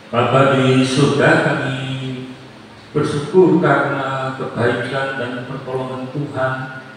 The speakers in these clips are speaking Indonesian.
Bapa di surga, kami bersyukur karena kebaikan dan pertolongan Tuhan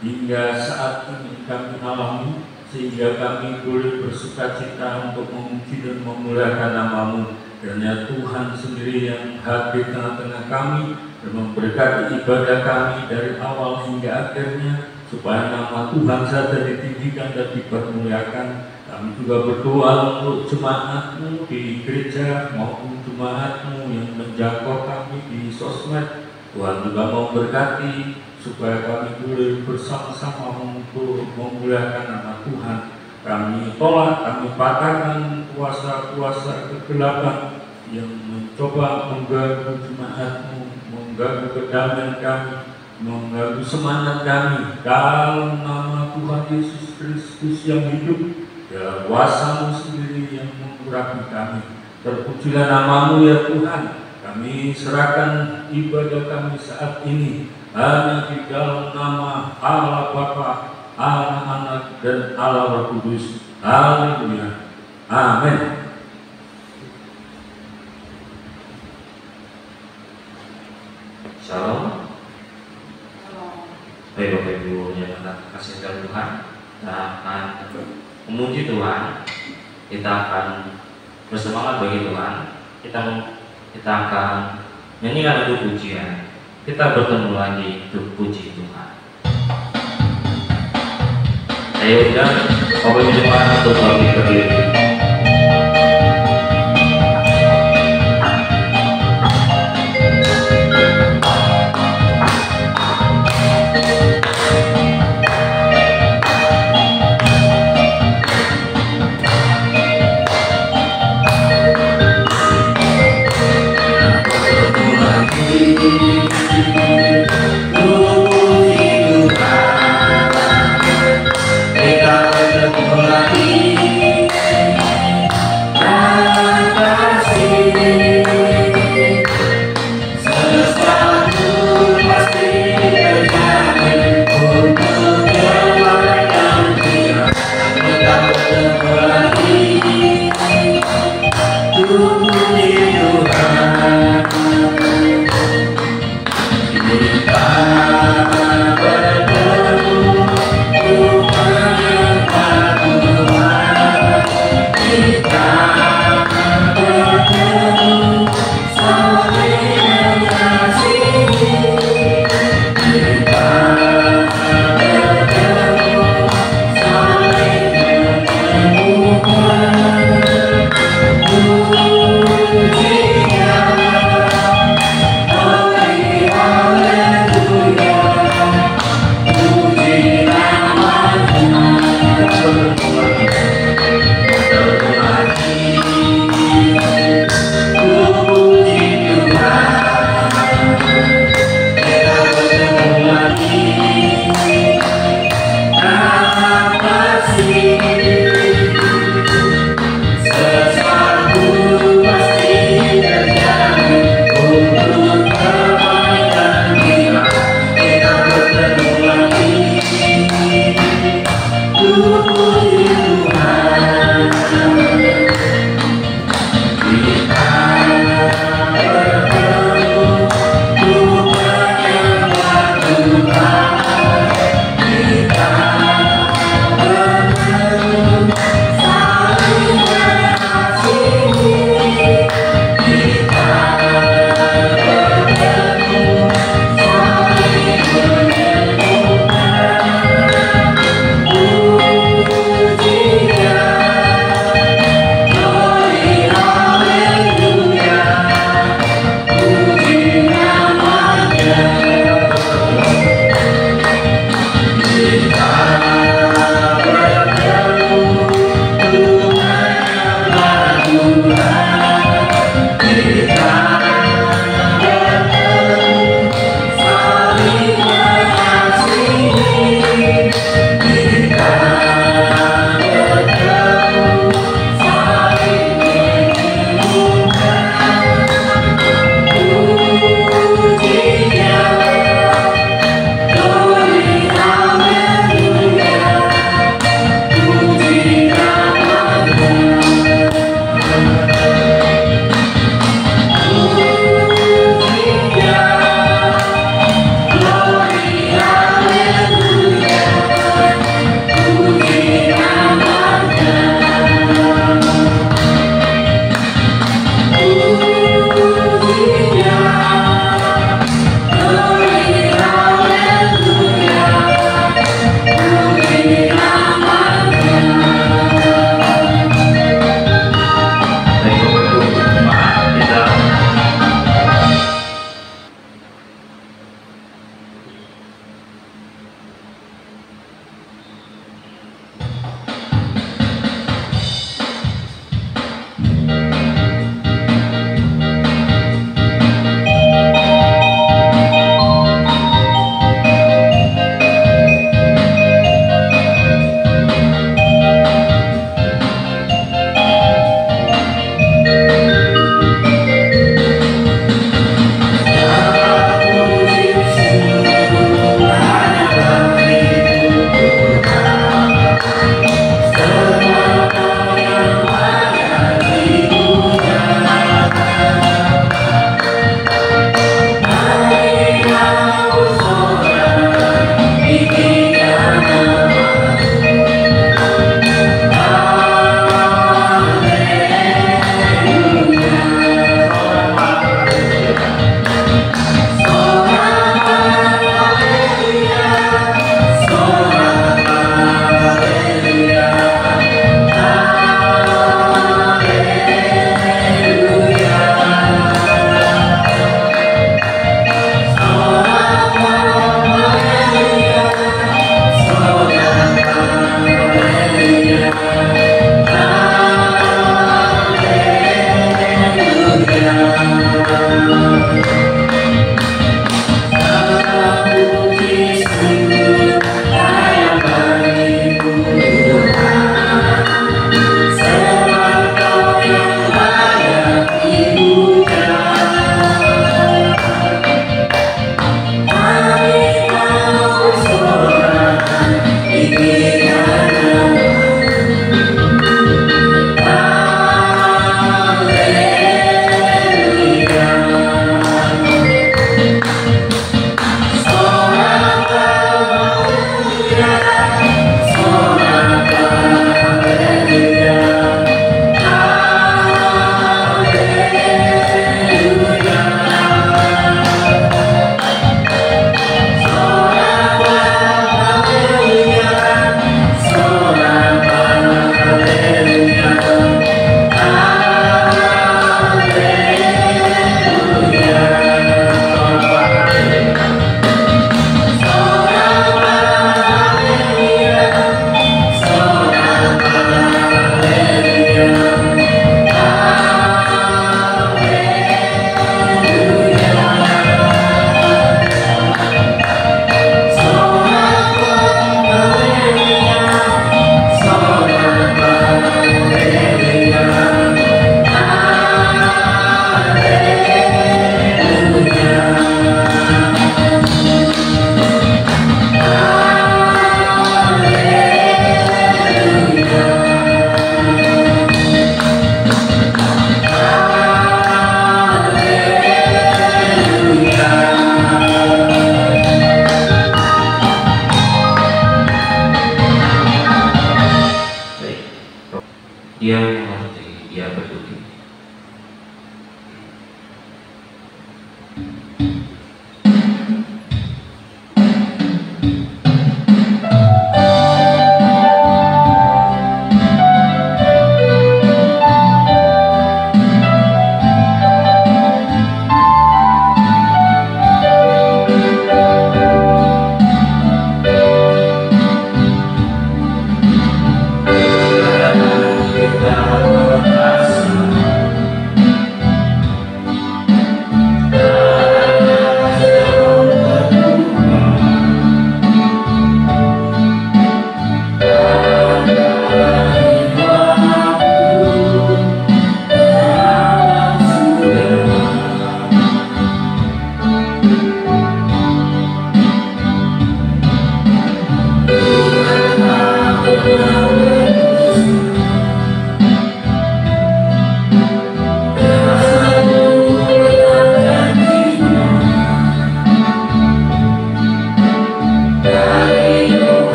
hingga saat ini kami alami, sehingga kami boleh bersukacita untuk memuji dan memuliakan nama-Mu. Kiranya Tuhan sendiri yang hadir tengah-tengah kami dan memberkati ibadah kami dari awal hingga akhirnya, supaya nama Tuhan saja ditinggikan dan dipermuliakan. Kami juga berdoa untuk jemaat-Mu di gereja maupun jemaat-Mu yang menjangkau kami di sosmed. Tuhan juga memberkati supaya kami boleh bersama-sama untuk memuliakan nama Tuhan. Kami tolak, kami patahkan kuasa-kuasa kegelapan yang mencoba mengganggu jemaat-Mu, mengganggu kedamaian kami, mengganggu semangat kami. Dalam nama Tuhan Yesus Kristus yang hidup, ya kuasa-Mu sendiri yang mengurangi kami. Terpujilah nama-Mu ya Tuhan. Kami serahkan ibadah kami saat ini hanya di dalam nama Allah Bapa, Allah Anak, dan Allah Roh Kudus. Haleluya. Amin. Shalom. Baik Bapak Ibu yang kasih Tuhan, kita akan memuji Tuhan. Kita akan bersemangat bagi Tuhan. Kita akan nyanyikan lagu pujian. Kita bertemu lagi untuk puji Tuhan. Ayo dan Bapak Ibu jemaat untuk bagi berdiri. Kita bertemu lagi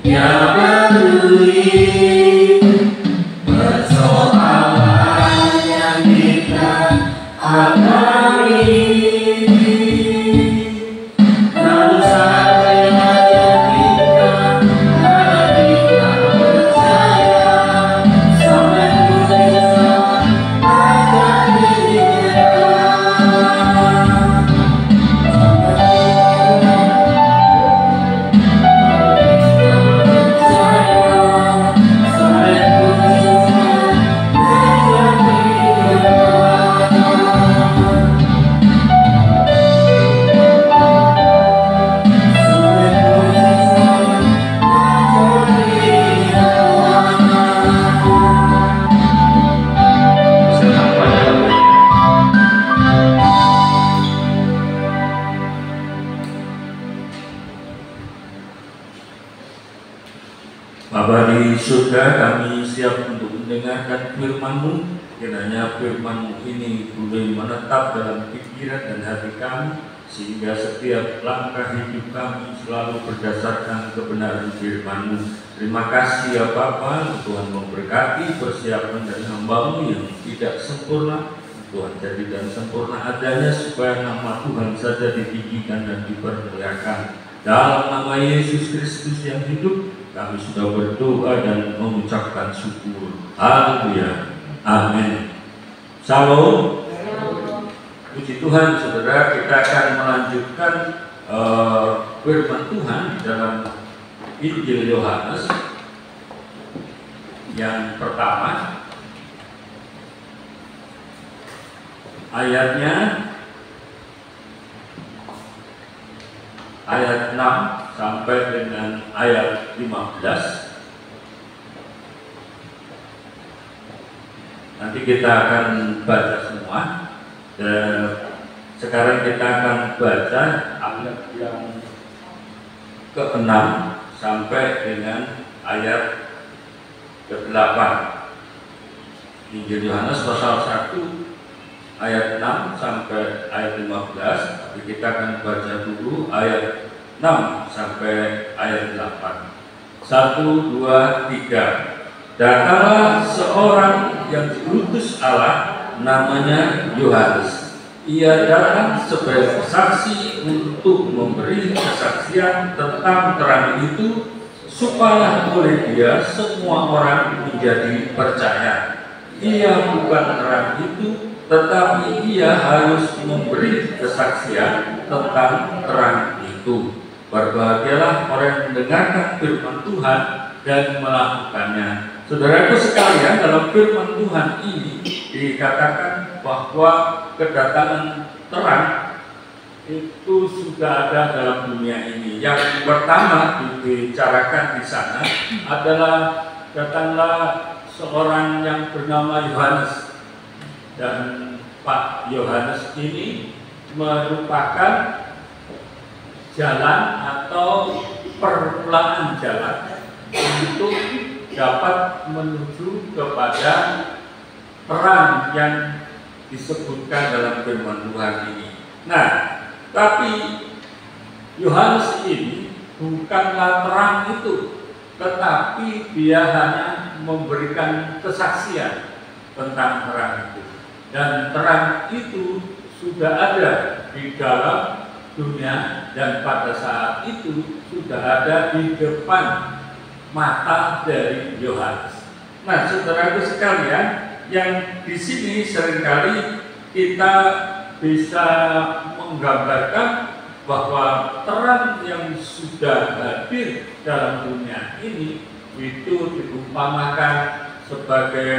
yang peduli persoalan yang kita alami. Lalu saja kita percaya sampai mujizat akan dinyatakan. Bapa di surga, kami siap untuk mendengarkan firman-Mu. Kiranya firman-Mu ini boleh menetap dalam pikiran dan hati kami, sehingga setiap langkah hidup kami selalu berdasarkan kebenaran firman-Mu. Terima kasih ya Bapa, Tuhan memberkati persiapan dan hamba-Mu yang tidak sempurna. Tuhan jadikan sempurna adanya supaya nama Tuhan saja ditinggikan dan dipermuliakan. Dalam nama Yesus Kristus yang hidup, kami sudah berdoa dan mengucapkan syukur. Haleluya. Amin. Shalom. Puji Tuhan, saudara, kita akan melanjutkan firman Tuhan di dalam Injil Yohanes yang pertama, ayatnya ayat 6 sampai dengan ayat 15. Nanti kita akan baca semua. Dan sekarang kita akan baca ayat yang ke-6 sampai dengan ayat ke-8. Injil Yohanes pasal 1 ayat 6 sampai ayat 15. Tapi kita akan baca dulu ayat 6 sampai ayat 8. 1, 2, 3. Datanglah seorang yang diutus Allah, namanya Yohanes. Ia datang sebagai saksi untuk memberi kesaksian tentang terang itu, supaya oleh dia semua orang menjadi percaya. Ia bukan terang itu, tetapi ia harus memberi kesaksian tentang terang itu. Berbahagialah orang yang mendengarkan firman Tuhan dan melakukannya. Saudaraku sekalian, dalam firman Tuhan ini dikatakan bahwa kedatangan terang itu sudah ada dalam dunia ini. Yang pertama dibicarakan di sana adalah datanglah seorang yang bernama Yohanes. Dan Pak Yohanes ini merupakan jalan atau permulaan jalan untuk dapat menuju kepada terang yang disebutkan dalam firman Tuhan ini. Nah, tapi Yohanes ini bukanlah terang itu, tetapi dia hanya memberikan kesaksian tentang terang itu. Dan terang itu sudah ada di dalam dunia, dan pada saat itu sudah ada di depan mata dari Yohanes. Nah, saudaraku sekalian, yang di sini seringkali kita bisa menggambarkan bahwa terang yang sudah hadir dalam dunia ini itu diumpamakan sebagai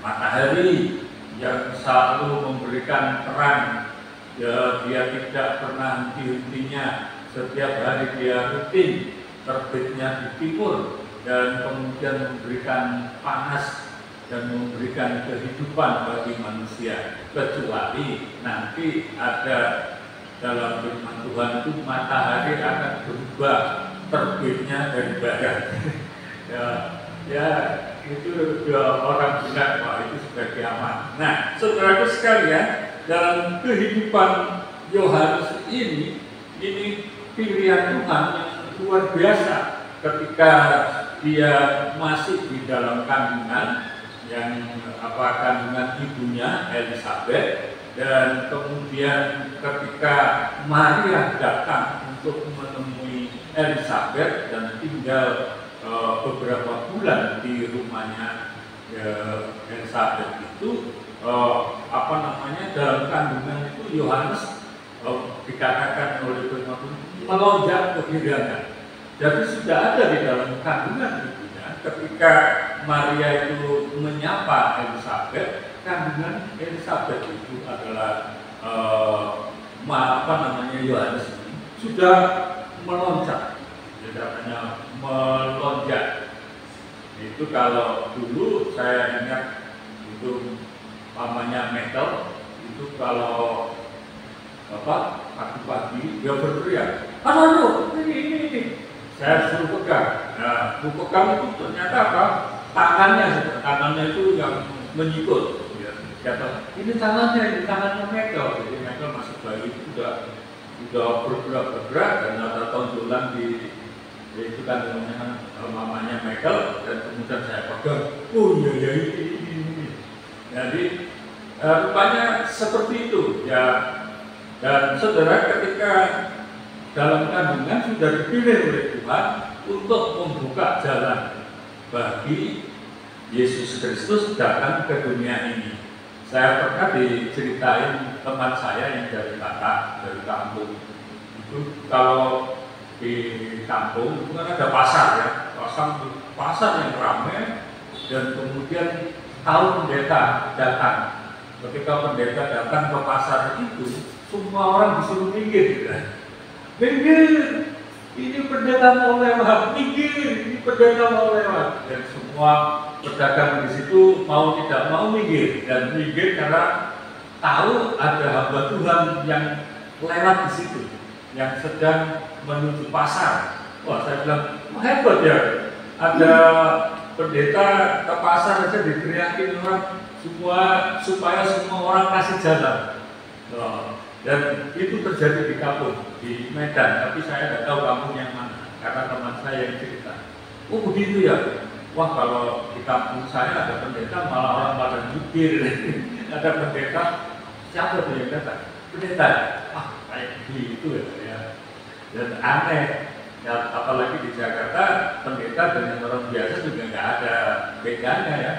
matahari yang selalu memberikan terang. Ya, dia tidak pernah henti-hentinya, setiap hari dia rutin terbitnya di timur dan kemudian memberikan panas dan memberikan kehidupan bagi manusia, kecuali nanti ada dalam firman Tuhan itu matahari akan berubah terbitnya dari barat. ya itu orang bilang bahwa itu sudah kiamat. Nah, saudaraku sekalian, dalam kehidupan Yohanes ini pilihan Tuhan yang luar biasa. ketika dia masih di dalam kandungan yang kandungan ibunya Elizabeth, dan kemudian ketika Maria datang untuk menemui Elizabeth dan tinggal beberapa bulan di rumahnya Elizabeth itu, dalam kandungan itu Yohanes dikatakan oleh Firman Tuhan melonjak kegirangan. Jadi sudah ada di dalam kandungan ibunya ketika Maria itu menyapa Elizabeth, kandungan Elizabeth itu adalah Yohanes ini sudah melonjak, tidak hanya melonjak. Itu kalau dulu saya ingat itu namanya metal, itu kalau pagi-pagi dia berteriak, aduh ini. Saya suruh pegang. Nah, pegang itu ternyata tangannya itu yang menyikut. Ya, ini tangannya Michael. Jadi Michael masih bayi itu sudah bergerak dan ada tonjolan itu kan namanya Michael, dan kemudian saya pegang. Oh iya ini. Jadi rupanya seperti itu ya. Dan saudara, ketika dalam kandungan sudah dipilih oleh Tuhan untuk membuka jalan bagi Yesus Kristus datang ke dunia ini. Saya pernah diceritain teman saya yang dari Batak, dari kampung. Itu kalau di kampung itu kan ada pasar ya, pasar yang ramai, dan kemudian tahu pendeta datang. Ketika pendeta datang ke pasar itu, semua orang disuruh minggir. Minggir, ini pendeta mau lewat. Minggir, ini pendeta mau lewat. Dan semua pedagang di situ mau tidak mau minggir, dan minggir karena tahu ada hamba Tuhan yang lewat di situ, yang sedang menuju pasar. Wah, saya bilang, hebat ya. Ada pendeta ke pasar aja diteriakin orang semua supaya semua orang kasih jalan. Dan itu terjadi di kampung, di Medan, tapi saya tidak tahu kampung yang mana, karena teman saya yang cerita. Oh begitu ya, wah kalau di kampung saya ada pendeta malah orang pada jukir. Ada pendeta, siapa tuh yang datang? Pendeta, wah kayak gitu ya. Dan aneh, ya, apalagi di Jakarta, pendeta dengan orang biasa juga nggak ada bedanya ya.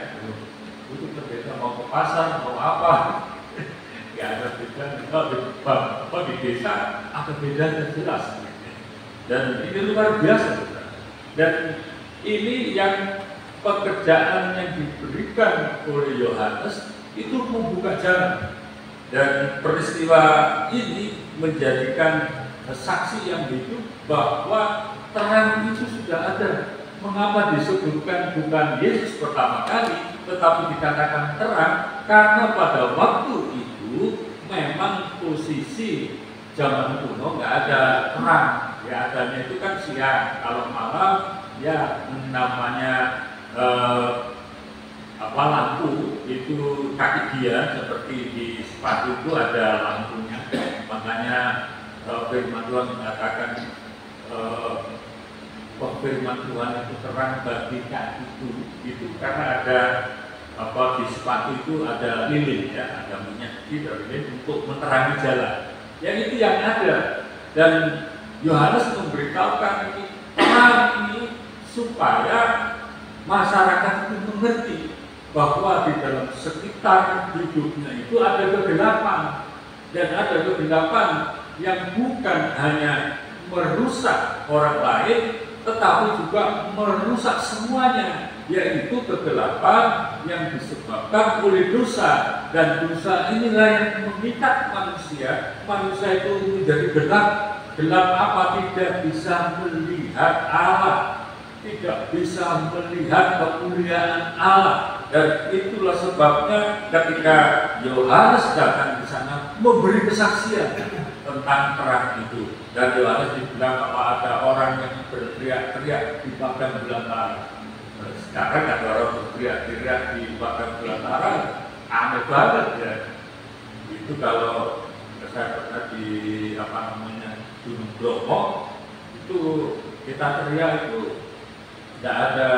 Itu pendeta mau ke pasar, mau apa? Ya ada beda, di desa ada bedanya jelas. Dan ini luar biasa. Dan ini yang pekerjaan yang diberikan oleh Yohanes itu membuka jalan. Dan peristiwa ini menjadikan saksi yang hidup bahwa terang itu sudah ada. Mengapa disebutkan bukan Yesus pertama kali, tetapi dikatakan terang? Karena pada waktu itu memang posisi zaman kuno nggak ada terang, ya adanya itu kan siang. Kalau malam ya namanya lampu itu kaki dia, seperti di sepatu itu ada lampunya. Makanya firman Tuhan mengatakan firman Tuhan itu terang bagi kakiku, itu karena ada di sepatu itu ada lilin ya, ada minyak di lilin untuk menerangi jalan. Yang itu yang ada. Dan Yohanes memberitahukan ini terang ini supaya masyarakat itu mengerti bahwa di dalam sekitar hidupnya itu ada kegelapan, dan ada kegelapan yang bukan hanya merusak orang lain, tetapi juga merusak semuanya, yaitu kegelapan yang disebabkan oleh dosa. Dan dosa inilah yang mengikat manusia. Manusia itu menjadi gelap. Gelap apa? Tidak bisa melihat Allah, tidak bisa melihat kemuliaan Allah. Dan itulah sebabnya ketika Yohanes datang di sana memberi kesaksian tentang terang itu. Dan Yohanes dibilang bahwa ada orang yang berteriak-teriak di padang belantara. Sekarang ada orang berteriak-teriak di padang belantara, aneh banget ya. Itu kalau saya pernah di Gunung Bromo, itu kita teriak itu tidak ada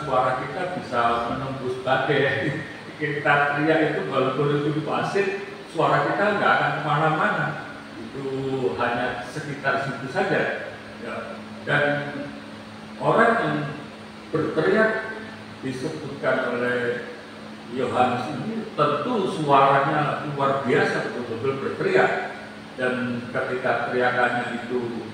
suara kita bisa menembus badai. Kita teriak itu walaupun itu di pasir, suara kita nggak akan kemana-mana. Itu hanya sekitar situ saja. Ya. Dan orang yang berteriak disebutkan oleh Yohanes ini tentu suaranya luar biasa, betul-betul berteriak. Dan ketika teriakannya itu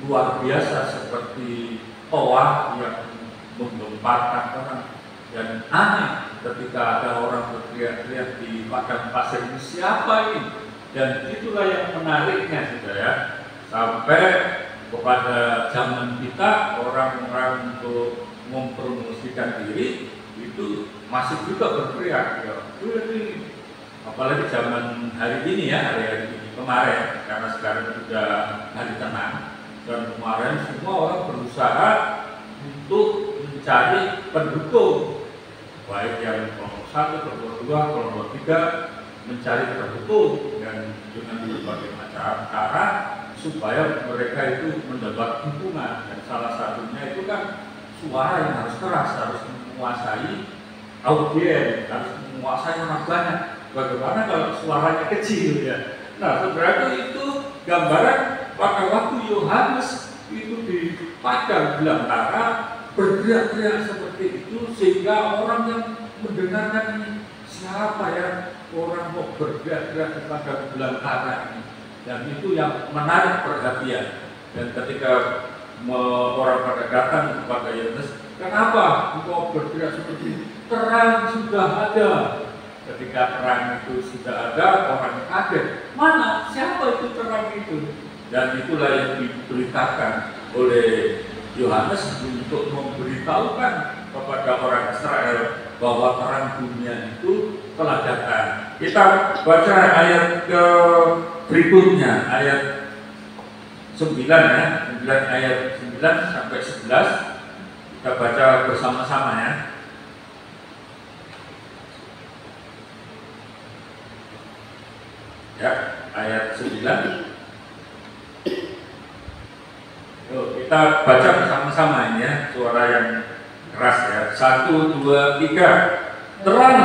luar biasa seperti toa yang menggemparkan orang, dan aneh ketika ada orang berteriak-teriak di padang pasir ini, siapa ini? Dan itulah yang menariknya, saudara, sampai kepada zaman kita orang-orang untuk mempromosikan diri itu masih juga berteriak, ya. Apalagi zaman hari ini ya, hari-hari ini kemarin, karena sekarang sudah hari tenang, dan kemarin semua orang berusaha untuk mencari pendukung, baik yang kelompok 1, kelompok 2, kelompok 3, mencari pendukung dan dengan berbagai macam cara supaya mereka itu mendapat dukungan. Dan salah satunya itu kan suara yang harus keras, harus menguasai audiens, harus menguasai orang banyak. Bagaimana kalau suaranya kecil ya? Nah, saudara, itu gambaran pada waktu Yohanes itu di padang belantara berteriak-teriak seperti itu, sehingga orang yang mendengarkan ini, siapa ya orang mau berteriak-teriak di padang belantara ini? Dan itu yang menarik perhatian. Dan ketika orang pada datang kepada Yohanes, kenapa engkau berteriak seperti ini? Terang sudah ada. Ketika terang itu sudah ada, orang kaget. Mana? Siapa itu terang itu? Dan itulah yang diberitakan oleh Yohanes untuk memberitahukan kepada orang Israel bahwa terang dunia itu telah datang. Kita baca ayat ke berikutnya, ayat 9 ya, 9 ayat 9 sampai 11. Kita baca bersama-sama ya. Ya, ayat 9. Yuk, kita baca bersama-sama ini ya, suara yang keras ya. 1, 2, 3. Terang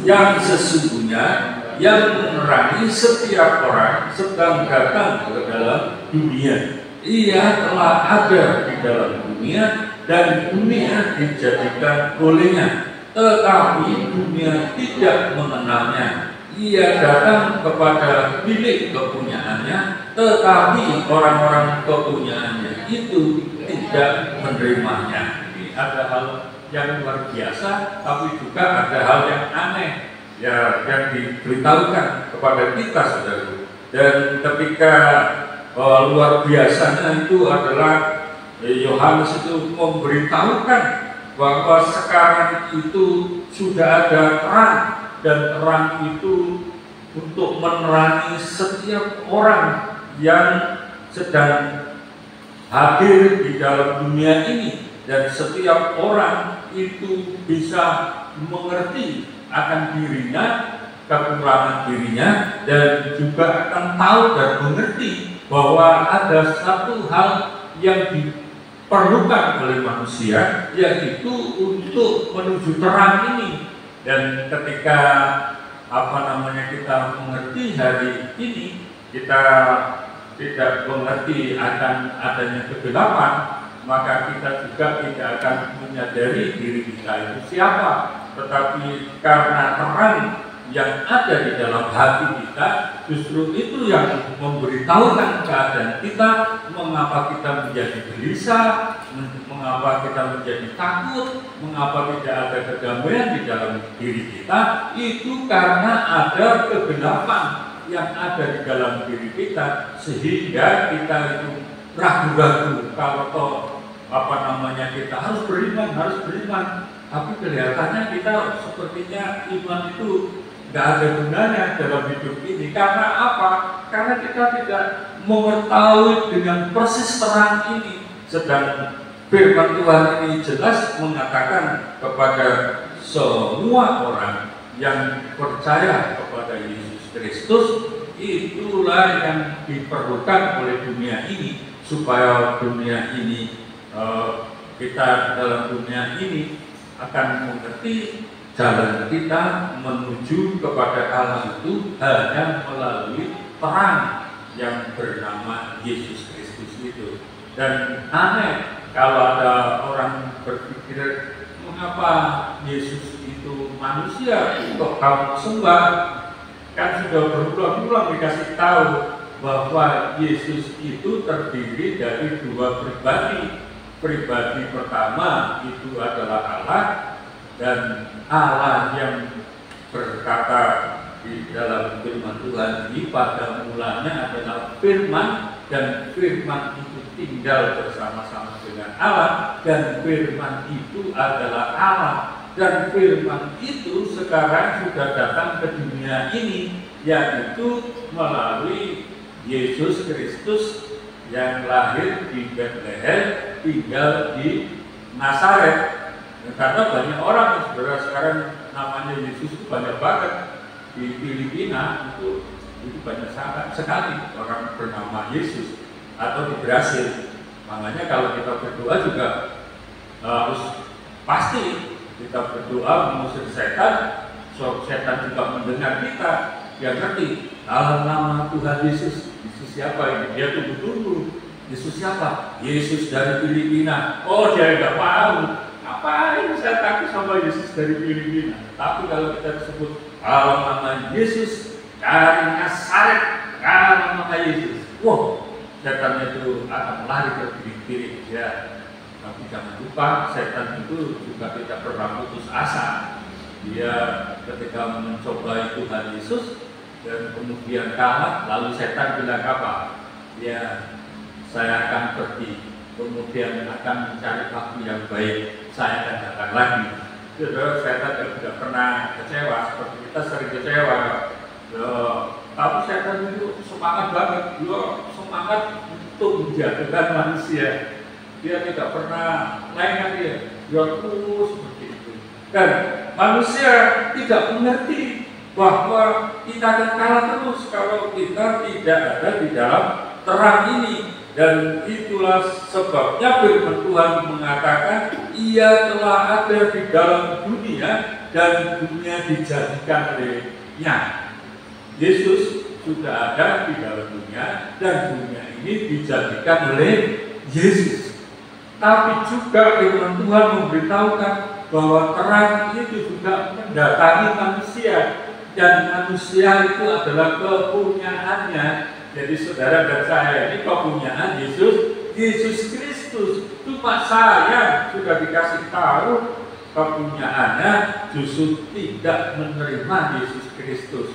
yang sesungguhnya yang menerangi setiap orang sedang datang ke dalam dunia. Ia telah ada di dalam dunia dan dunia dijadikan olehnya, tetapi dunia tidak mengenalnya. Ia datang kepada milik kepunyaannya, tetapi orang-orang kepunyaannya itu tidak menerimanya. Ini ada hal yang luar biasa, tapi juga ada hal yang aneh ya, yang diberitahukan kepada kita, saudara. Dan ketika luar biasanya itu adalah Yohanes itu memberitahukan bahwa sekarang itu sudah ada terang. Dan terang itu untuk menerangi setiap orang yang sedang hadir di dalam dunia ini. Dan setiap orang itu bisa mengerti akan dirinya, kekurangan dirinya, dan juga akan tahu dan mengerti bahwa ada satu hal yang diperlukan oleh manusia, yaitu untuk menuju terang ini. Dan ketika kita mengerti hari ini, kita tidak mengerti akan adanya kegelapan, maka kita juga tidak akan menyadari diri kita itu siapa. Tetapi karena terang yang ada di dalam hati kita, justru itu yang memberitahukan keadaan kita, mengapa kita menjadi gelisah, mengapa kita menjadi takut, mengapa tidak ada kedamaian di dalam diri kita. Itu karena ada kegelapan yang ada di dalam diri kita, sehingga kita itu ragu-ragu kalau kita harus beriman, tapi kelihatannya kita sepertinya iman itu nggak ada gunanya dalam hidup ini. Karena apa? Karena kita tidak mengetahui dengan persis terang ini. Sedang firman Tuhan ini jelas mengatakan kepada semua orang yang percaya kepada Yesus Kristus, itulah yang diperlukan oleh dunia ini, supaya dunia ini kita dalam dunia ini akan mengerti jalan kita menuju kepada Allah itu hanya melalui terang yang bernama Yesus Kristus itu. Dan aneh kalau ada orang berpikir, mengapa Yesus itu manusia kok kamu sembah? Kan sudah berulang-ulang dikasih tahu bahwa Yesus itu terdiri dari dua pribadi. Pribadi pertama itu adalah Allah, dan Allah yang berkata di dalam firman Tuhan ini pada mulanya adalah firman, dan firman itu tinggal bersama-sama dengan Allah, dan firman itu adalah Allah, dan firman itu sekarang sudah datang ke dunia ini, yaitu melalui Yesus Kristus yang lahir di Bethlehem, tinggal di Nazaret. Karena banyak orang saudara sekarang namanya Yesus itu banyak banget. Di Filipina itu banyak sekali orang bernama Yesus, atau di Brasil. Makanya kalau kita berdoa juga harus pasti kita berdoa mengusir setan, so setan juga mendengar kita, dia ngerti dalam nama Tuhan Yesus. Yesus siapa ini? Dia tunggu-tunggu. Yesus siapa? Yesus dari Filipina. Oh, dia nggak tahu. Ngapain saya takut sama Yesus dari Filipina? Tapi kalau kita sebut dalam nama Yesus dari Nazaret, dalam nama Yesus, wah, setan itu akan lari ke kiri-kiri ya. Tapi jangan lupa, setan itu juga tidak pernah putus asa. Dia ketika mencoba Tuhan Yesus dan kemudian kalah, lalu setan bilang apa? Ya, saya akan pergi, kemudian akan mencari waktu yang baik, saya akan datang lagi. Saudara, setan tidak pernah kecewa, seperti kita sering kecewa. Tapi setan itu semangat banget, dia semangat untuk menjatuhkan manusia. Dia tidak pernah lengah, dia terus seperti itu. Dan manusia tidak mengerti bahwa kita akan kalah terus kalau kita tidak ada di dalam terang ini. Dan itulah sebabnya firman Tuhan mengatakan Ia telah ada di dalam dunia dan dunia dijadikan olehnya. Yesus sudah ada di dalam dunia dan dunia ini dijadikan oleh Yesus. Tapi juga firman Tuhan memberitahukan bahwa terang itu juga mendatangi manusia, dan manusia itu adalah kepunyaannya. Jadi saudara dan saya ini kepunyaan Yesus Kristus. Cuma saya sudah dikasih tahu kepunyaannya justru tidak menerima Yesus Kristus.